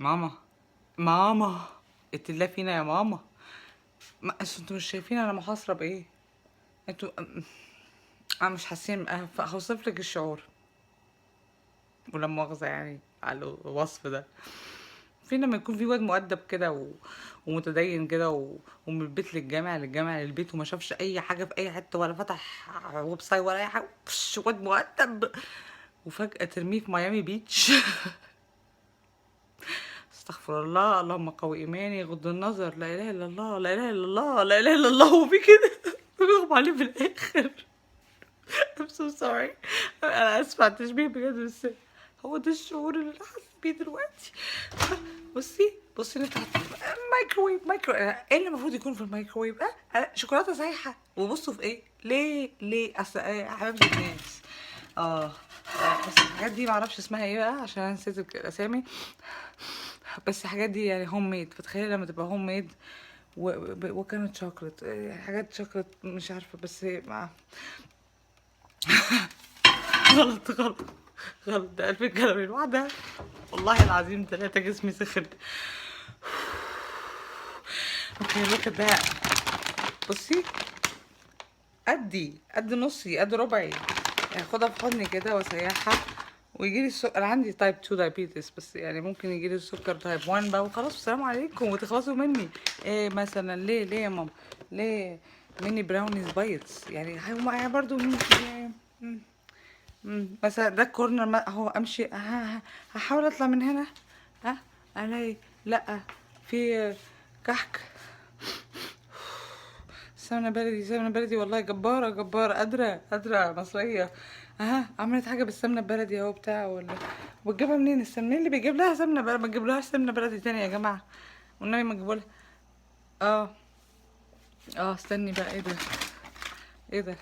ماما، ماما، اتقي فينا يا ماما. ما انتوا مش شايفين انا محاصره بايه؟ انتوا انا مش حاسين. هوصف لك الشعور، ولا مؤاخذه يعني على الوصف ده. فين لما يكون في واد مؤدب كده ومتدين كده ومن البيت للجامع للجامع للبيت، وما شافش اي حاجه في اي حته، ولا فتح ويب سايت ولا اي حاجه، واد مؤدب، وفجاه ترميه في ميامي بيتش. استغفر الله، اللهم قوي ايماني، غض النظر، لا اله الا الله، لا اله الا الله، لا اله الا الله، وفي كده بيغمى عليه في الاخر. I'm so sorry. انا اسفه على التشبيه بجد، بس هو ده الشعور اللي انا حاسه بيه دلوقتي. بصي بصي، نفتح مايكروويف. ايه اللي المفروض يكون في الميكروويف؟ شوكولاته سايحه. وبصوا في ايه؟ ليه اصل يا حبايبي الناس. اه بس الحاجات دي معرفش اسمها ايه بقى، عشان انا نسيت الاسامي. بس الحاجات دي يعني هوم ميد، فتخيلي لما تبقى هوم ميد وكانت شوكليت، حاجات شوكليت مش عارفه، بس مع غلط غلط غلط. ده 2000 كالوري الواحدة، والله العظيم 3 جسمي سخن. اوكي لوك ده. بصي، قد نصي، قد ربعي. هاخدها في حضني كده واسيحها، ويجيلي السكر. انا عندي تايب 2 دايابيتس، بس يعني ممكن يجيلي السكر تايب 1 بقى وخلاص، السلام عليكم، وتخلصوا مني. إيه مثلا؟ ليه يا ماما؟ ليه مني براونيز بايتس؟ يعني هم برضو مثلا ده الكورنر، اهو امشي، هحاول اطلع من هنا، ها الاقي لا، في كحك. سمنة بلدي، سمنة بلدي، والله جبارة جبارة، قادرة مصرية. عملت حاجة بالسمنة البلدي اهو بتاع، ولا بتجيبها منين السمنة؟ مين اللي بيجيب لها سمنة بلدي؟ ما تجيبلهاش سمنة بلدي تاني يا جماعة، والنبي ما تجيبولها. اه استني بقى، ايه ده؟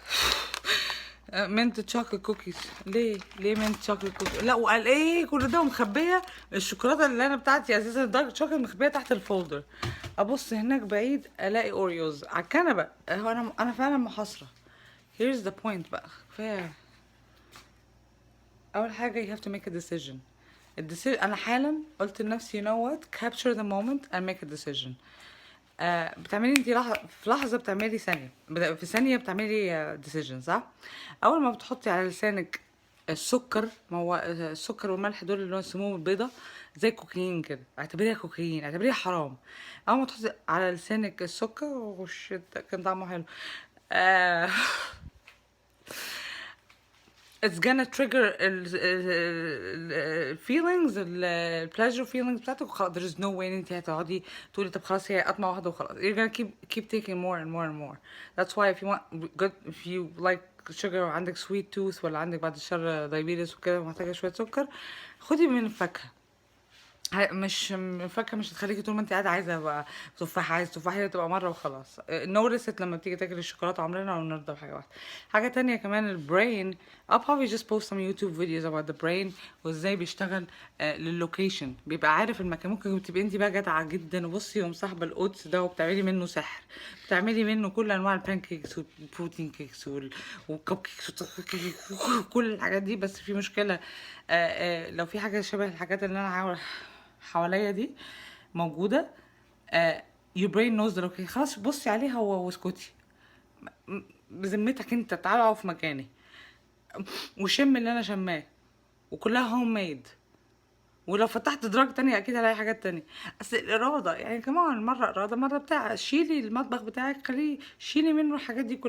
منت شوكليت كوكيز. ليه منت شوكليت كوكيز؟ لا، وقال ايه كل ده ومخبيه الشوكولاته اللي انا بتاعتي اساسا دارك شوكليت، مخبيه تحت الفولدر. ابص هناك بعيد الاقي اوريوز على الكنبه. هو انا فعلا محاصره. here's the point بقى، كفايه. اول حاجه you have to make a decision. انا حالا قلت لنفسي you know what, capture the moment and make a decision. بتعملي انتي في لحظة بتعملي ثانية، في ثانية بتعملي decision، صح؟ أول ما بتحطي على لسانك السكر، ما هو السكر والملح دول اللي هو السموم البيضة، زي الكوكايين كده، اعتبريها كوكايين، اعتبريها حرام. أول ما تحطي على لسانك السكر، وش كان طعمه حلو. آه it's gonna trigger ال feelings ال pleasure feelings بتاعتك، وخلاص there is no way ان انت هتقعدي تقولي طب خلاص هي قطمة واحدة وخلاص. you're gonna keep taking more and more and more. that's why if you want good, if you like sugar وعندك sweet tooth، ولا عندك بعد الشر diabetes وكده ومحتاجة شوية سكر، خدي من الفاكهة. مش فاكهه مش هتخليكي طول ما انت قاعده عايزه بقى تفاحه، عايزه تفاحه، هي تبقى مره وخلاص. نورست لما بتيجي تاكل الشوكولاته، عمرنا ما نرضى بحاجه واحده. حاجه تانية كمان، البرين. I'll probably just post some YouTube videos about the brain، وازاي بيشتغل لللوكيشن، بيبقى عارف المكان. ممكن تبقي انت بقى جدعه جدا وبصي ومصاحبه الاوتس ده وبتعملي منه سحر، بتعملي منه كل انواع البانكيكس والبروتين كيكس والكب كيكس وكل الحاجات دي. بس في مشكله، لو في حاجه شبه الحاجات اللي انا حواليا دي موجودة، your brain knows that okay، خلاص بصي عليها واسكتي. بذمتك انت تعالى اقف مكاني وشم اللي انا شماه، وكلها هوم ميد. ولو فتحت دراج تانية اكيد هلاقي حاجات تانية. اصل الارادة يعني كمان، مرة ارادة مرة بتاع، شيلي المطبخ بتاعك، خليه شيلي منه الحاجات دي كلها.